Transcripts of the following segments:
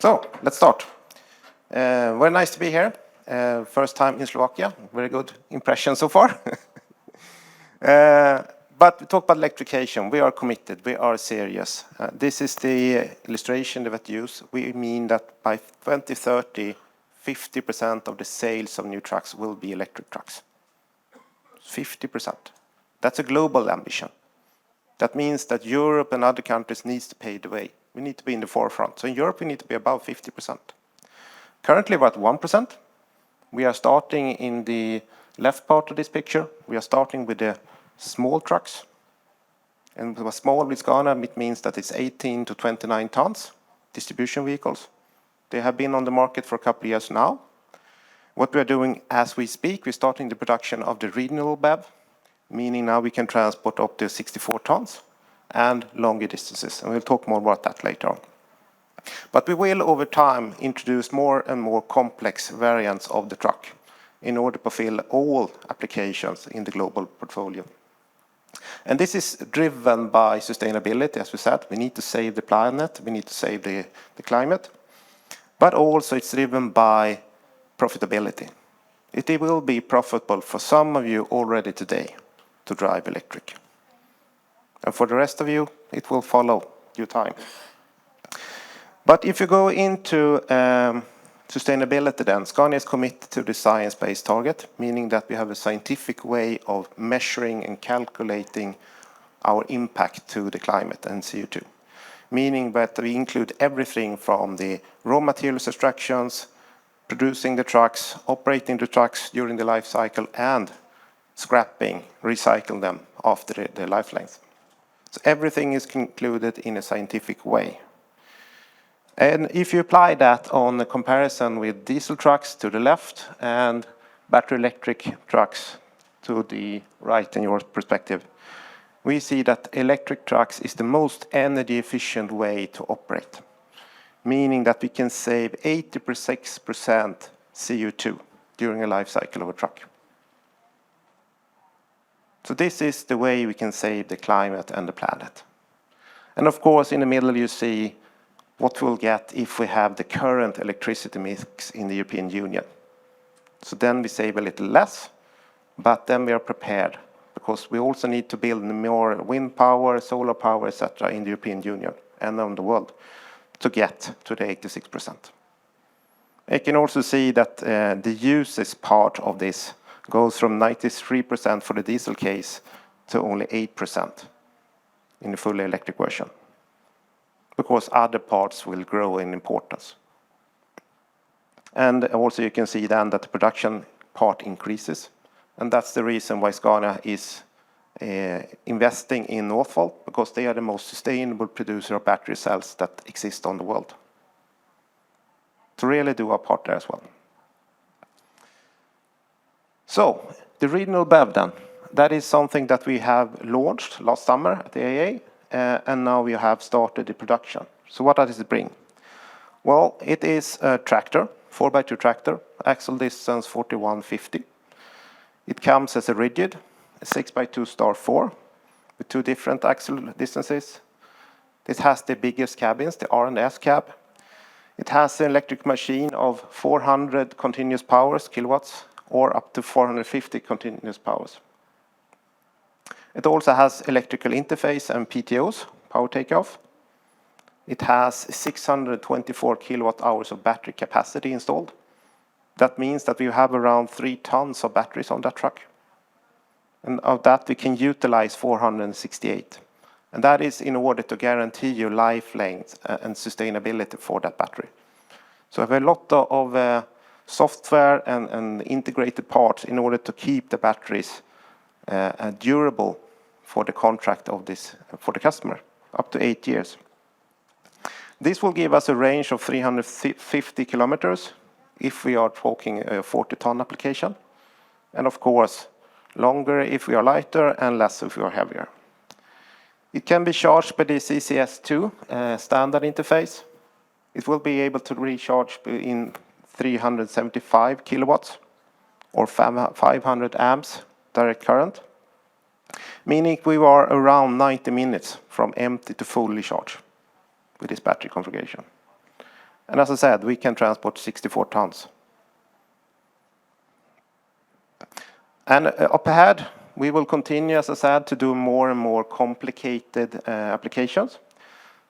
So, let's start. Very nice to be here. First time in Slovakia. Very good impression so far. But we talk about electrification. We are committed. We are serious. This is the illustration that we use. We mean that by 2030, 50% of the sales of new trucks will be electric trucks. 50%. That's a global ambition. That means that Europe and other countries need to pave the way. We need to be in the forefront. So in Europe, we need to be above 50%. Currently, we're at 1%. We are starting in the left part of this picture. We are starting with the small trucks. And with small with Scania, it means that it's 18 to 29 tons, distribution vehicles. They have been on the market for a couple of years now. What we are doing as we speak, we're starting the production of the regional BEV, meaning now we can transport up to 64 tons and longer distances. And we'll talk more about that later on. But we will, over time, introduce more and more complex variants of the truck in order to fulfill all applications in the global portfolio. And this is driven by sustainability, as we said. We need to save the planet, we need to save the climate. But also it's driven by profitability. It will be profitable for some of you already today to drive electric. And for the rest of you, it will follow due time. But if you go into sustainability then, Scania is committed to the science-based target, meaning that we have a scientific way of measuring and calculating our impact to the climate and CO2. Meaning that we include everything from the raw materials extractions, producing the trucks, operating the trucks during the life cycle, and scrapping, recycling them after the life length. So everything is included in a scientific way. And if you apply that on a comparison with diesel trucks to the left and battery electric trucks to the right in your perspective, we see that electric trucks is the most energy efficient way to operate, meaning that we can save 86% CO2 during a life cycle of a truck. So this is the way we can save the climate and the planet. And of course, in the middle you see what we'll get if we have the current electricity mix in the European Union. So then we save a little less, but then we are prepared, because we also need to build more wind power, solar power, etc. in the European Union and around the world to get to the 86%. You can also see that the usage part of this goes from 93% for the diesel case to only 8% in the fully electric version, because other parts will grow in importance. And also you can see then that the production part increases, and that's the reason why Scania is investing in Northvolt, because they are the most sustainable producer of battery cells that exist on the world. To really do our part there as well. So, the regional BEV then, that is something that we have launched last summer at the AA, and now we have started the production. So what does it bring? Well, it is a tractor, 4x2 tractor, axle distance 4150. It comes as a rigid, a 6x2 star 4, with two different axle distances. It has the biggest cabins, the R and S cab. It has an electric machine of 400 continuous powers, kilowatts, or up to 450 continuous powers. It also has electrical interface and PTOs, power takeoff. It has 624 kilowatt hours of battery capacity installed. That means that we have around 3 tons of batteries on that truck. And of that we can utilize 468. And that is in order to guarantee you life length and sustainability for that battery. So we have a lot of software and integrated parts in order to keep the batteries durable for the contract of this for the customer, up to 8 years. This will give us a range of 350 kilometers if we are talking a 40-ton application, and of course longer if we are lighter and less if we are heavier. It can be charged by the CCS2 standard interface. It will be able to recharge in 375 kilowatts or 500 amps direct current, meaning we are around 90 minutes from empty to fully charged with this battery configuration. And as I said, we can transport 64 tons. And up ahead, we will continue, as I said, to do more and more complicated applications.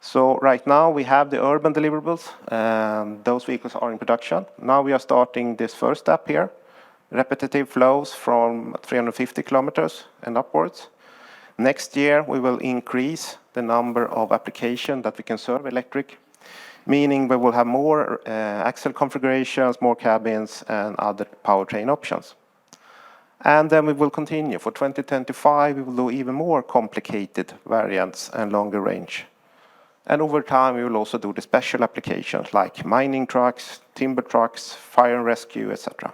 So right now we have the urban deliverables, and those vehicles are in production. Now we are starting this first step here, repetitive flows from 350 kilometers and upwards. Next year we will increase the number of applications that we can serve electric, meaning we will have more axle configurations, more cabins, and other powertrain options. And then we will continue. For 2025, we will do even more complicated variants and longer range. And over time, we will also do the special applications like mining trucks, timber trucks, fire and rescue, etc.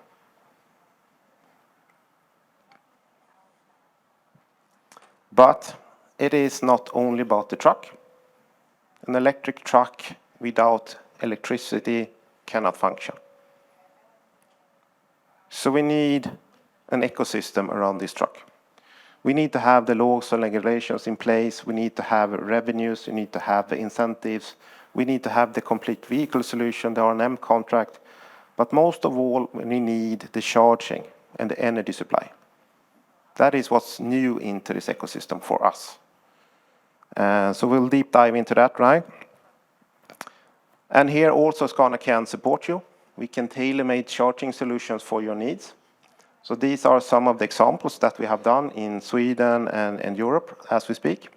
But it is not only about the truck. An electric truck without electricity cannot function. So we need an ecosystem around this truck. We need to have the laws and regulations in place. We need to have revenues. We need to have the incentives. We need to have the complete vehicle solution, the R&M contract. But most of all, we need the charging and the energy supply. That is what's new into this ecosystem for us. So we'll deep dive into that, right? And here also Scania can support you. We can tailor-make charging solutions for your needs. So these are some of the examples that we have done in Sweden and Europe as we speak.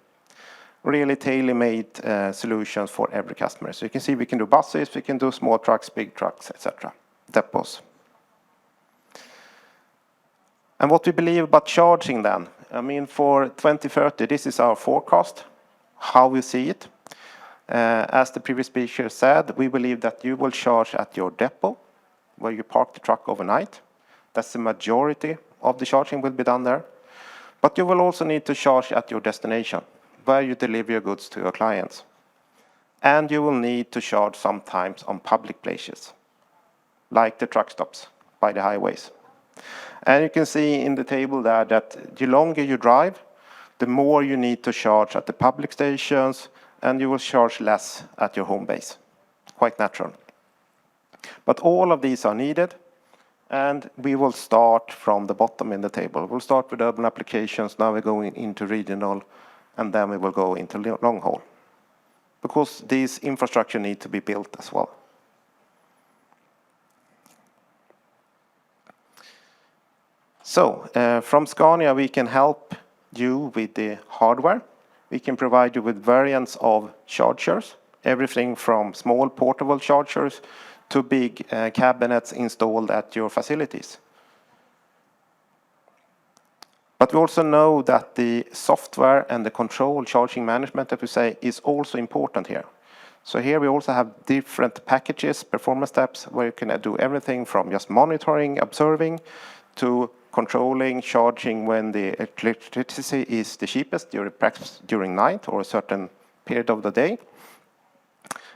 Really tailor-made solutions for every customer. So you can see we can do buses, we can do small trucks, big trucks, etc. Depots. And what we believe about charging then, I mean for 2030, this is our forecast, how we see it. As the previous speaker said, we believe that you will charge at your depot, where you park the truck overnight. That's the majority of the charging will be done there. But you will also need to charge at your destination, where you deliver your goods to your clients. And you will need to charge sometimes on public places, like the truck stops by the highways. And you can see in the table there that the longer you drive, the more you need to charge at the public stations, and you will charge less at your home base. Quite natural. But all of these are needed. And we will start from the bottom in the table. We'll start with urban applications, now we're going into regional, and then we will go into long haul. Because these infrastructure need to be built as well. So, from Scania we can help you with the hardware. We can provide you with variants of chargers, everything from small portable chargers to big cabinets installed at your facilities. But we also know that the software and the control charging management that we say is also important here. So here we also have different packages, performance steps, where you can do everything from just monitoring, observing, to controlling, charging when the electricity is the cheapest, perhaps during night or a certain period of the day.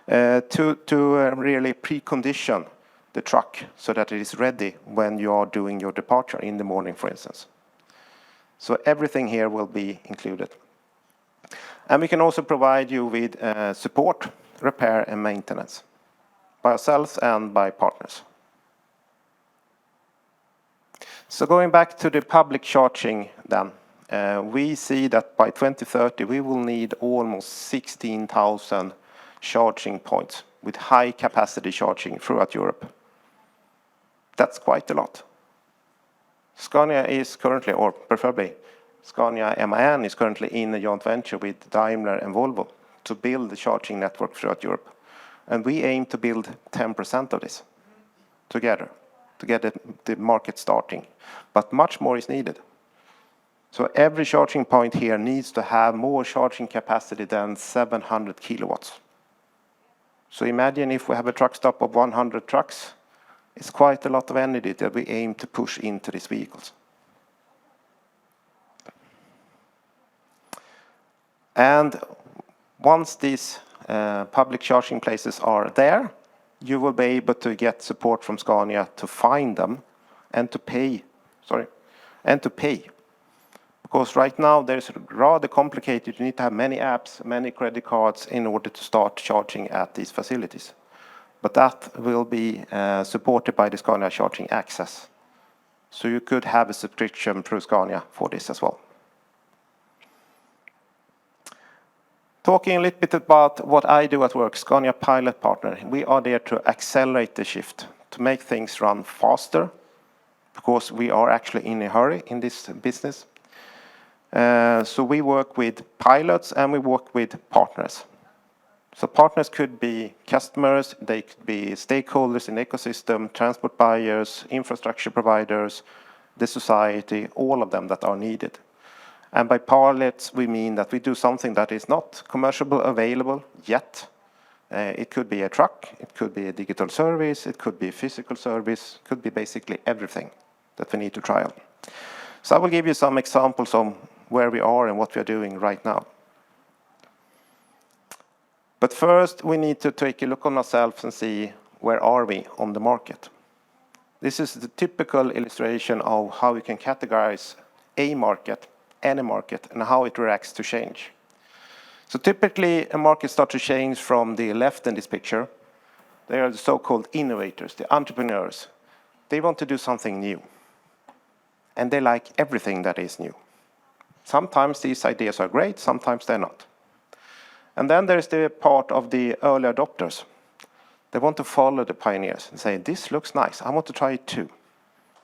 To really precondition the truck so that it is ready when you are doing your departure in the morning, for instance. So everything here will be included. And we can also provide you with support, repair and maintenance by ourselves and by partners. So going back to the public charging then, we see that by 2030 we will need almost 16,000 charging points with high capacity charging throughout Europe. That's quite a lot. Scania is currently, or preferably Scania MAN is currently in a joint venture with Daimler and Volvo to build the charging network throughout Europe. And we aim to build 10% of this together to get the market starting. But much more is needed. So every charging point here needs to have more charging capacity than 700 kilowatts. So imagine if we have a truck stop of 100 trucks, it's quite a lot of energy that we aim to push into these vehicles. And once these public charging places are there, you will be able to get support from Scania to find them and to pay. Because right now there's rather complicated. You need to have many apps, many credit cards in order to start charging at these facilities. but that will be supported by the Scania Charging Access. So you could have a subscription through Scania for this as well. Talking a little bit about what I do at work, Scania Pilot Partner. We are there to accelerate the shift, to make things run faster, because we are actually in a hurry in this business. So we work with pilots and we work with partners. So partners could be customers, they could be stakeholders in the ecosystem, transport buyers, infrastructure providers, the society, all of them that are needed. And by pilots, we mean that we do something that is not commercially available yet. It could be a truck, it could be a digital service, it could be a physical service, it could be basically everything that we need to trial. So I will give you some examples of where we are and what we are doing right now. But first, we need to take a look on ourselves and see where are we on the market. This is the typical illustration of how we can categorize a market, any market, and how it reacts to change. So typically, a market starts to change from the left in this picture. They are the so-called innovators, the entrepreneurs. They want to do something new. And they like everything that is new. Sometimes these ideas are great, sometimes they're not. And then there's the part of the early adopters. They want to follow the pioneers and say, this looks nice, I want to try it too.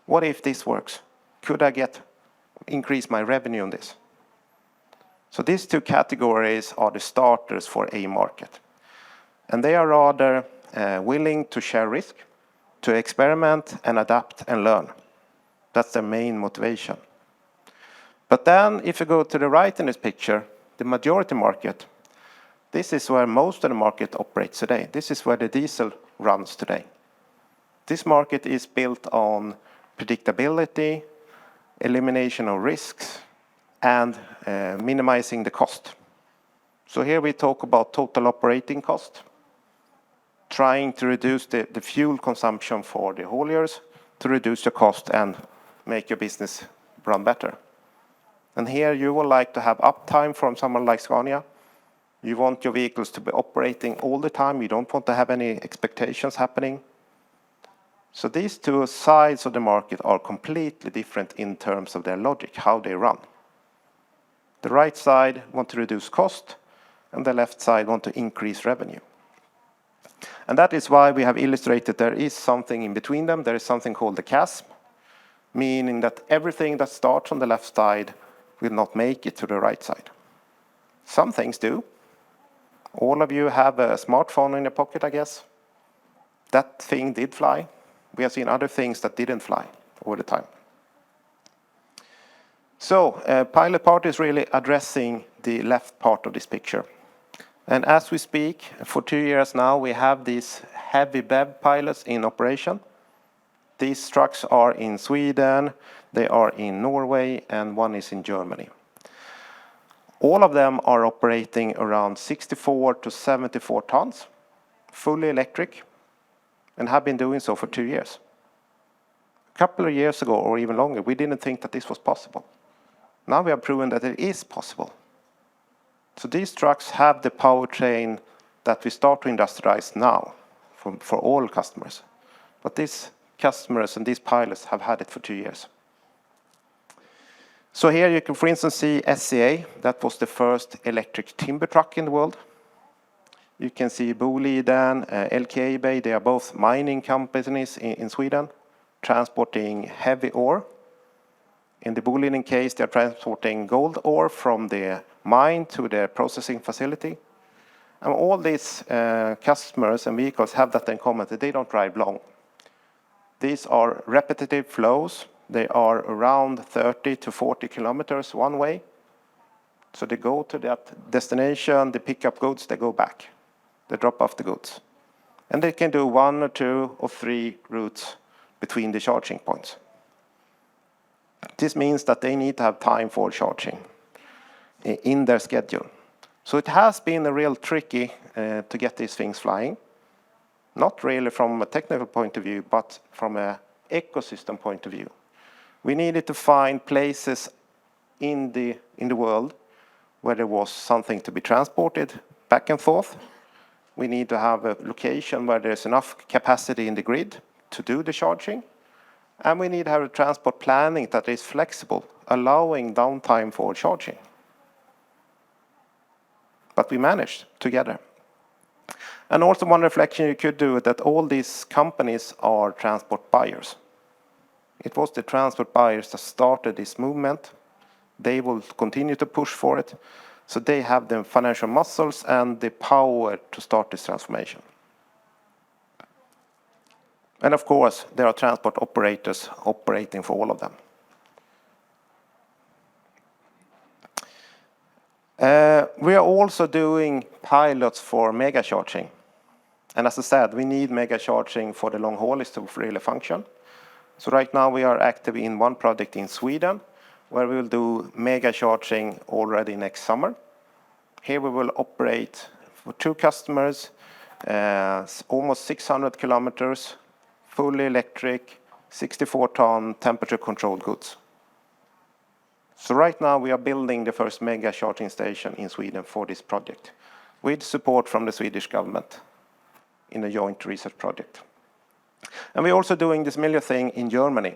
What if this works? Could I increase my revenue on this? So these two categories are the starters for a market. And they are rather willing to share risk, to experiment and adapt and learn. That's their main motivation. But then if you go to the right in this picture, the majority market, this is where most of the market operates today. This is where the diesel runs today. This market is built on predictability, elimination of risks, and minimizing the cost. So here we talk about total operating cost, trying to reduce the fuel consumption for the hauliers, to reduce the cost and make your business run better. And here you would like to have uptime from someone like Scania. You want your vehicles to be operating all the time. You don't want to have any expectations happening. So these two sides of the market are completely different in terms of their logic, how they run. The right side want to reduce cost, and the left side want to increase revenue. And that is why we have illustrated there is something in between them. There is something called the chasm, meaning that everything that starts on the left side will not make it to the right side. Some things do. All of you have a smartphone in your pocket, I guess. That thing did fly. We have seen other things that didn't fly over the time. So Pilot Part is really addressing the left part of this picture. And as we speak, for 2 years now, we have these heavy BEV pilots in operation. These trucks are in Sweden, they are in Norway, and one is in Germany. All of them are operating around 64 to 74 tons, fully electric, and have been doing so for 2 years. A couple of years ago, or even longer, we didn't think that this was possible. Now we have proven that it is possible. So these trucks have the powertrain that we start to industrialize now for all customers. But these customers and these pilots have had it for 2 years. So here you can, for instance, see SCA. That was the first electric timber truck in the world. You can see Boliden, LKAB. They are both mining companies in Sweden, transporting heavy ore. In the Boliden case, they are transporting gold ore from the mine to the processing facility. And all these customers and vehicles have that in common, that they don't drive long. These are repetitive flows. They are around 30 to 40 kilometers one way. So they go to that destination, they pick up goods, they go back. They drop off the goods. And they can do 1 or 2 or 3 routes between the charging points. This means that they need to have time for charging in their schedule. So it has been a real tricky to get these things flying. Not really from a technical point of view, but from an ecosystem point of view. We needed to find places in the world where there was something to be transported back and forth. we need to have a location where there's enough capacity in the grid to do the charging, and we need to have a transport planning that is flexible, allowing downtime for charging. But we managed together. And also one reflection you could do is that all these companies are transport buyers. It was the transport buyers that started this movement. They will continue to push for it. So they have the financial muscles and the power to start this transformation. And of course, there are transport operators operating for all of them. We are also doing pilots for mega charging. And as I said, we need mega charging for the long haulage to really function. So right now we are active in one project in Sweden, where we will do mega charging already next summer. Here we will operate for 2 customers, almost 600 kilometers, fully electric, 64-ton temperature-controlled goods. So right now we are building the first mega charging station in Sweden for this project, with support from the Swedish government in a joint research project. And we're also doing this similar thing in Germany,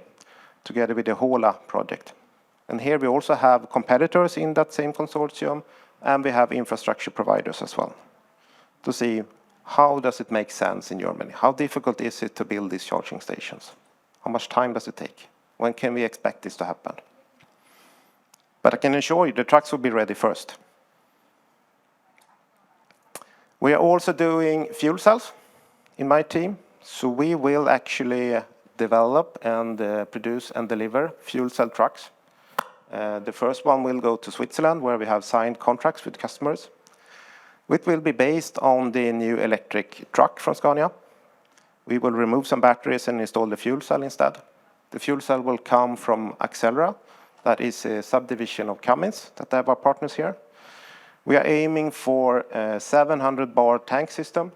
together with the HOLA project. And here we also have competitors in that same consortium, and we have infrastructure providers as well, to see how does it make sense in Germany? How difficult is it to build these charging stations? How much time does it take? When can we expect this to happen? But I can assure you the trucks will be ready first. We are also doing fuel cells in my team. So we will actually develop and produce and deliver fuel cell trucks. The first one will go to Switzerland, where we have signed contracts with customers. It will be based on the new electric truck from Scania. We will remove some batteries and install the fuel cell instead. The fuel cell will come from Accelera. That is a subdivision of Cummins that have our partners here. We are aiming for a 700 bar tank system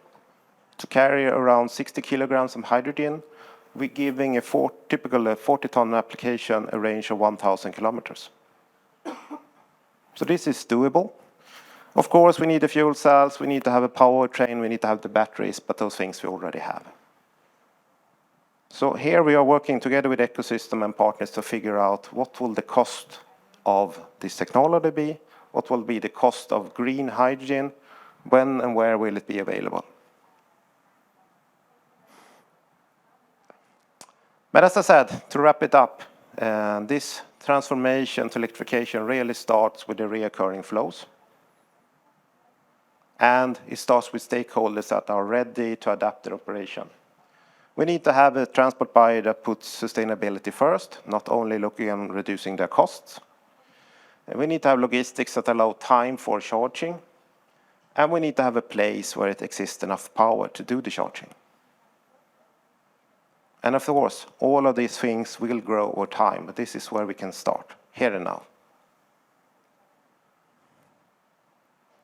to carry around 60 kilograms of hydrogen. We're giving a typical 40-ton application a range of 1,000 kilometers. So this is doable. Of course, we need the fuel cells, we need to have a powertrain, we need to have the batteries, but those things we already have. So here we are working together with ecosystem and partners to figure out what will the cost of this technology be, what will be the cost of green hydrogen, when and where will it be available. But as I said, to wrap it up, this transformation to electrification really starts with the recurring flows. And it starts with stakeholders that are ready to adapt their operation. We need to have a transport buyer that puts sustainability first, not only looking at reducing their costs. And we need to have logistics that allow time for charging. And we need to have a place where it exists enough power to do the charging. And of course, all of these things will grow over time, but this is where we can start, here and now.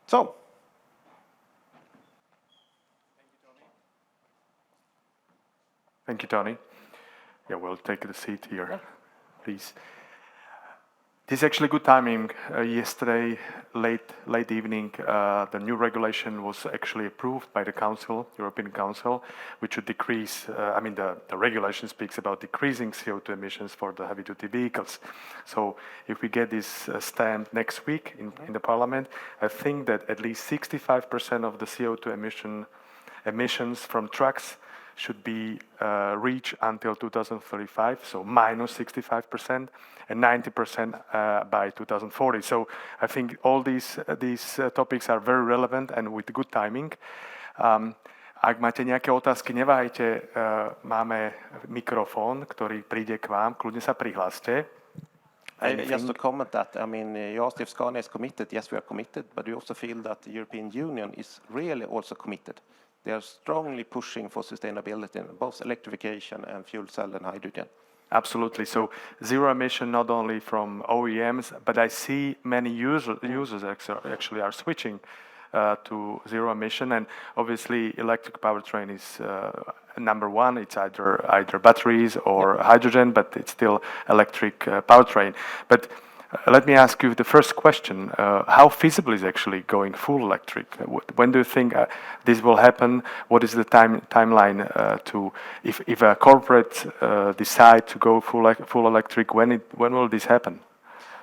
So. Thank you, Tony. Yeah, we'll take the seat here, please. This is actually good timing. Yesterday, late evening, the new regulation was actually approved by the Council, European Council, which would decrease, the regulation speaks about decreasing CO2 emissions for the heavy-duty vehicles. So if we get this stand next week in the Parliament, I think that at least 65% of the CO2 emissions from trucks should be reached until 2035, so minus 65%, and 90% by 2040. So I think all these topics are very relevant and with good timing. Ak máte nejaké otázky, neváhajte, máme mikrofón, ktorý príde k vám, kľudne sa prihláste. Just to comment that, you asked if Scania is committed. Yes, we are committed, but we also feel that the European Union is really also committed. They are strongly pushing for sustainability in both electrification and fuel cell and hydrogen. Absolutely. So zero emission not only from OEMs, but I see many users actually are switching to zero emission, and obviously electric powertrain is number one. It's either batteries or hydrogen, but it's still electric powertrain. But let me ask you the first question. How feasible is actually going full electric? When do you think this will happen? What is the timeline if a corporate decide to go full electric? When will this happen?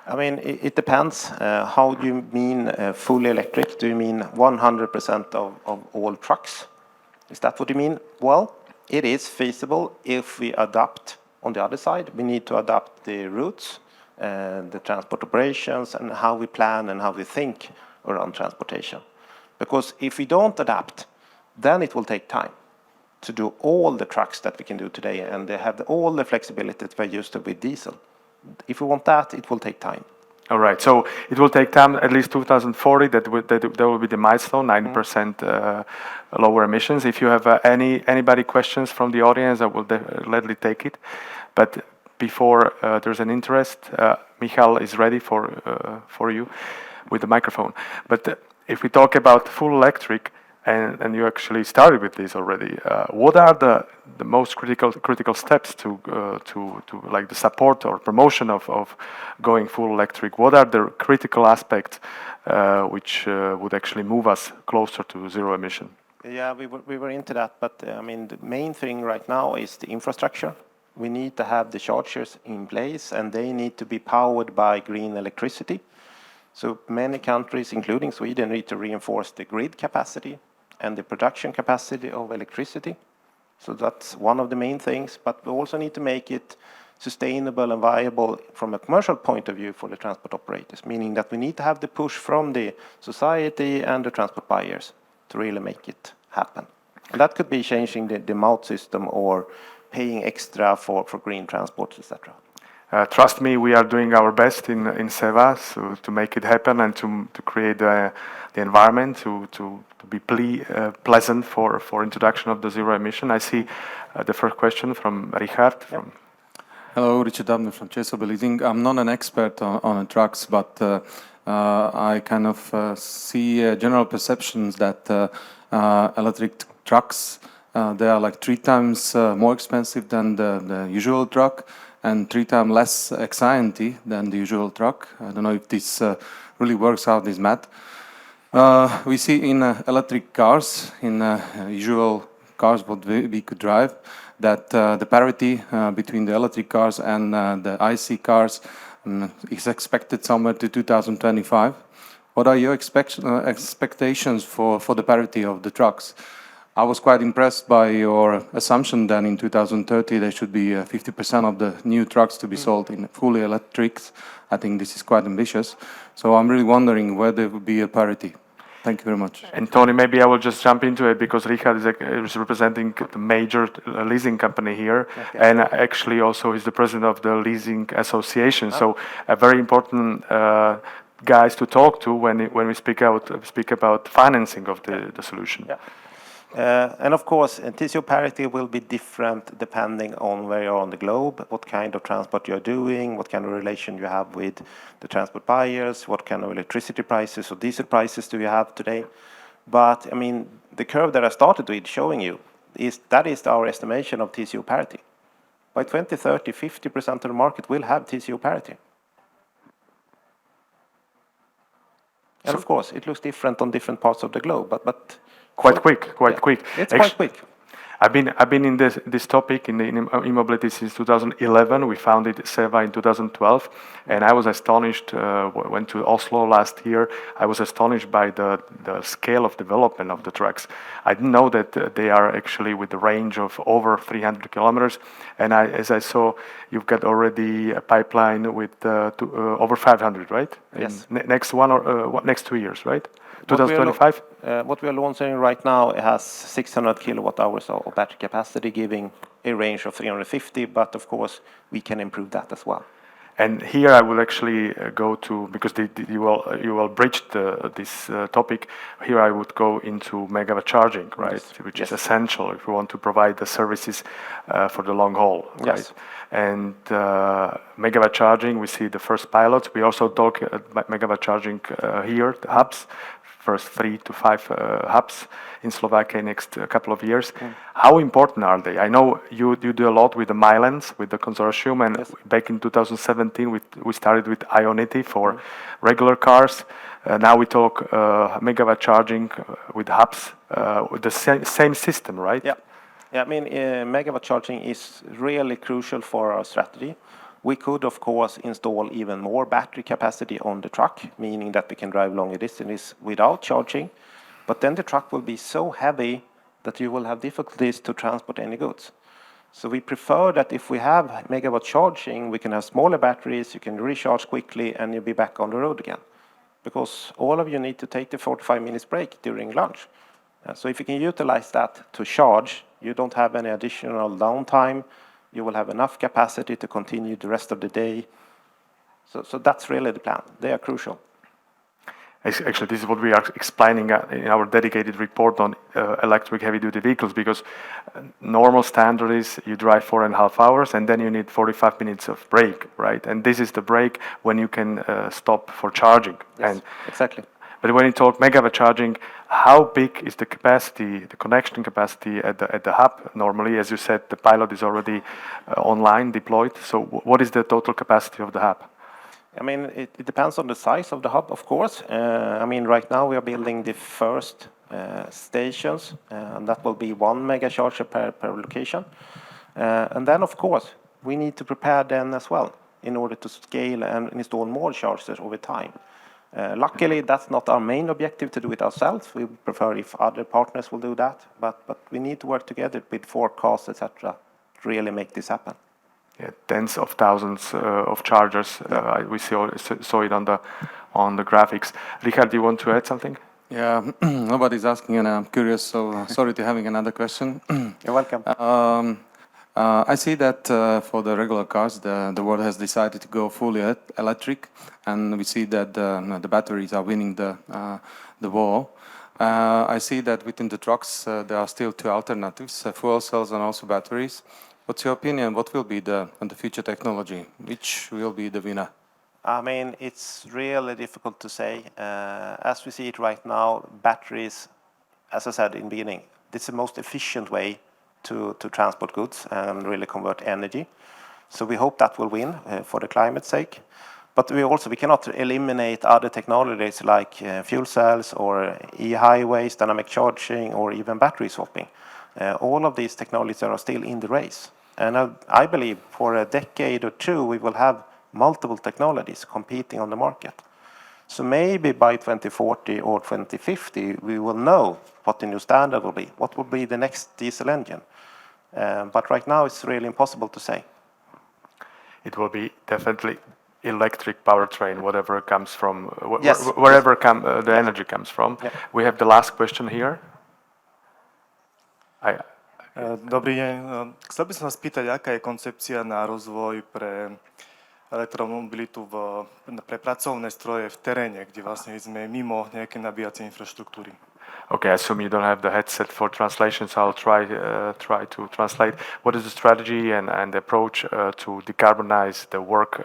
I mean, it depends. How do you mean fully electric? Do you mean 100% of all trucks? Is that what you mean? Well, it is feasible if we adapt on the other side. We need to adapt the routes, the transport operations, and how we plan and how we think around transportation. Because if we don't adapt, then it will take time to do all the trucks that we can do today, and they have all the flexibility that we're used to with diesel. If we want that, it will take time. All right, so it will take time, at least 2040, that will be the milestone, 90% lower emissions. If you have anybody questions from the audience, I will gladly take it. But before there's an interest, Michal is ready for you with the microphone. But if we talk about full electric, and you actually started with this already, what are the most critical steps to like the support or promotion of going full electric? What are the critical aspects which would actually move us closer to zero emission? Yeah, we were into that, but I mean the main thing right now is the infrastructure. We need to have the chargers in place, and they need to be powered by green electricity. So many countries, including Sweden, need to reinforce the grid capacity and the production capacity of electricity. So that's one of the main things, but we also need to make it sustainable and viable from a commercial point of view for the transport operators, meaning that we need to have the push from the society and the transport buyers to really make it happen. And that could be changing the MOUT system or paying extra for green transports, etc. Trust me, we are doing our best in SEVA to make it happen and to create the environment to be pleasant for introduction of the zero emission. I see the first question from Richard. Hello, Richard Dubner from Chesapeake Leasing. I'm not an expert on trucks, but I kind of see general perceptions that electric trucks, they are like 3 times more expensive than the usual truck, and 3 times less anxiety than the usual truck. I don't know if this really works out, this math. We see in electric cars, in usual cars what we could drive, that the parity between the electric cars and the IC cars is expected somewhere to 2025. What are your expectations for the parity of the trucks? I was quite impressed by your assumption that in 2030 there should be 50% of the new trucks to be sold in fully electrics. I think this is quite ambitious. So I'm really wondering where there will be a parity. Thank you very much. And Tony, maybe I will just jump into it because Richard is representing the major leasing company here, and actually also is the president of the leasing association. So a very important guys to talk to when we speak about financing of the solution. Yeah. And of course, TCO parity will be different depending on where you're on the globe, what kind of transport you're doing, what kind of relation you have with the transport buyers, what kind of electricity prices or diesel prices do you have today. But I mean, the curve that I started with showing you is our estimation of TCO parity. By 2030, 50% of the market will have TCO parity. And of course, it looks different on different parts of the globe, but Quite quick. It's quite quick. I've been in this topic in e-mobility since 2011. We founded SEVA in 2012, and I was astonished. Went to Oslo last year. I was astonished by the scale of development of the trucks. I didn't know that they are actually with the range of over 300 kilometers. And as I saw, you've got already a pipeline with over 500, right? Yes. Next 2 years, right? 2025. What we are launching right now has 600 kilowatt hours of battery capacity, giving a range of 350. But of course, we can improve that as well. And here I will actually go to, because you will bridge this topic. Here I would go into megawatt charging, right? Yes. Which is essential if we want to provide the services for the long haul, right? Yes. And megawatt charging, we see the first pilots. We also talk about megawatt charging here, the hubs. first 3 to 5 hubs in Slovakia next couple of years. How important are they? I know you do a lot with the Milans, with the consortium, and back in 2017 we started with Ionity for regular cars. Now we talk megawatt charging with hubs, with the same system, right? Yeah. Yeah, I mean, megawatt charging is really crucial for our strategy. We could, of course, install even more battery capacity on the truck, meaning that we can drive longer distances without charging. But then the truck will be so heavy that you will have difficulties to transport any goods. So we prefer that if we have megawatt charging, we can have smaller batteries, you can recharge quickly, and you'll be back on the road again. Because all of you need to take the 45 minutes break during lunch. So if you can utilize that to charge, you don't have any additional downtime. You will have enough capacity to continue the rest of the day. So that's really the plan. They are crucial. Actually, this is what we are explaining in our dedicated report on electric heavy-duty vehicles, because normal standard is you drive 4.5 hours and then you need 45 minutes of break, right? And this is the break when you can stop for charging. Yes, and exactly. But when you talk megawatt charging, how big is the capacity, the connection capacity at the hub? Normally, as you said, the pilot is already online, deployed. So what is the total capacity of the hub? I mean, it depends on the size of the hub, of course. I mean, right now we are building the first stations, and that will be 1 mega charger per location. And then, of course, we need to prepare them as well in order to scale and install more chargers over time. Luckily, that's not our main objective to do it ourselves. We prefer if other partners will do that, but we need to work together with forecasts, etc., to really make this happen. Yeah, tens of thousands of chargers. We saw it on the graphics. Richard, do you want to add something? Yeah, nobody's asking, and I'm curious. So sorry to having another question. You're welcome. I see that for the regular cars, the world has decided to go fully electric, and we see that the batteries are winning the war. I see that within the trucks there are still two alternatives: fuel cells and also batteries. What's your opinion? What will be the future technology? Which will be the winner? I mean, it's really difficult to say. As we see it right now, batteries, as I said in the beginning, it's the most efficient way to transport goods and really convert energy. So we hope that will win for the climate's sake. But we cannot eliminate other technologies like fuel cells or e-highways, dynamic charging, or even battery swapping. All of these technologies are still in the race. And I believe for a decade or two, we will have multiple technologies competing on the market. So maybe by 2040 or 2050, we will know what the new standard will be. What will be the next diesel engine? But right now, it's really impossible to say. It will be definitely electric powertrain, whatever comes from, the energy comes from. Yeah. We have the last question here. Dobrý deň. Chcel by som vás spýtať, aká je koncepcia na rozvoj pre elektromobilitu pre pracovné stroje v teréne, kde vlastne sme mimo nejaké nabíjacie infraštruktúry. Okay, I assume you don't have the headset for translation, so I'll try to translate. What is the strategy and the approach to decarbonize the work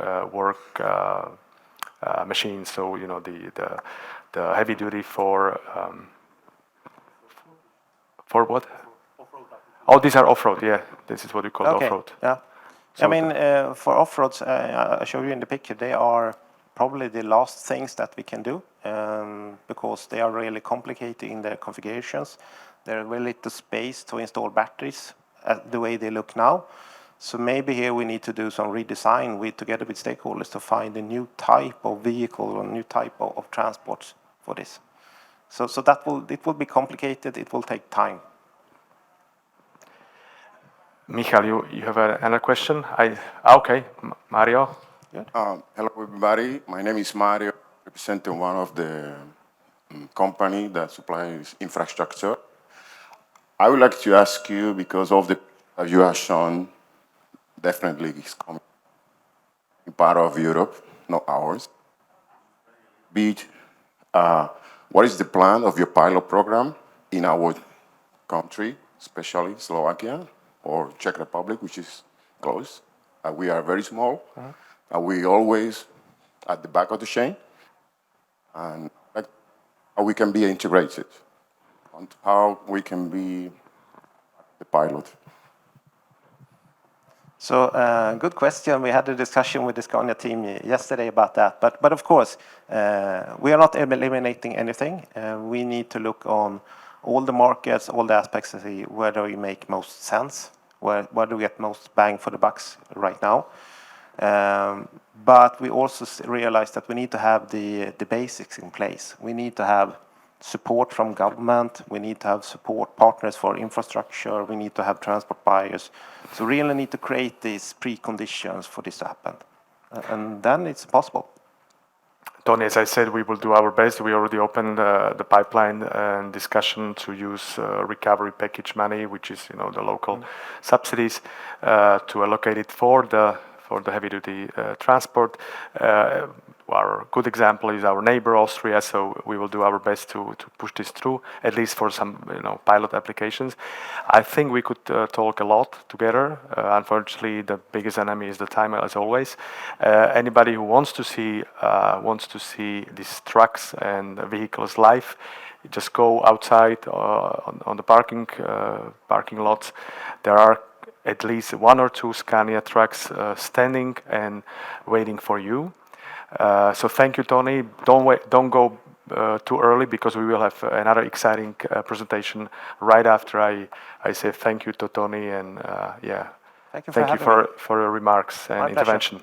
machines? So the heavy duty for what? Oh, these are off-road. Yeah, this is what we call off-road. Yeah. So I mean, for off-roads, I show you in the picture, they are probably the last things that we can do because they are really complicated in their configurations. There is very little space to install batteries the way they look now. So maybe here we need to do some redesign together with stakeholders to find a new type of vehicle or a new type of transport for this. So it will be complicated. It will take time. Michal, you have another question? Okay, Mario. Hello, everybody. My name is Mario, representing one of the company that supplies infrastructure. I would like to ask you, because of the you have shown, definitely is coming in part of Europe, not ours. What is the plan of your pilot program in our country, especially Slovakia or Czech Republic, which is close? We are very small. We always at the back of the chain. And how we can be integrated, and how we can be the pilot. So, good question. We had a discussion with the Scania team yesterday about that. But of course, we are not eliminating anything. We need to look on all the markets, all the aspects to see where do we make most sense, where do we get most bang for the bucks right now. But we also realize that we need to have the basics in place. We need to have support from government, we need to have support partners for infrastructure, we need to have transport buyers. So we really need to create these preconditions for this to happen. And then it's possible. Tony, as I said, we will do our best. We already opened the pipeline and discussion to use recovery package money, which is the local subsidies, to allocate it for the heavy-duty transport. Our good example is our neighbor Austria, so we will do our best to push this through, at least for some pilot applications. I think we could talk a lot together. Unfortunately, the biggest enemy is the time, as always. Anybody who wants to see these trucks and vehicles live, just go outside on the parking lots. There are at least 1 or 2 Scania trucks standing and waiting for you. So thank you, Tony. Don't go too early, because we will have another exciting presentation right after I say thank you to Tony, and Thank you thank you having me. for your remarks and My pleasure. intervention.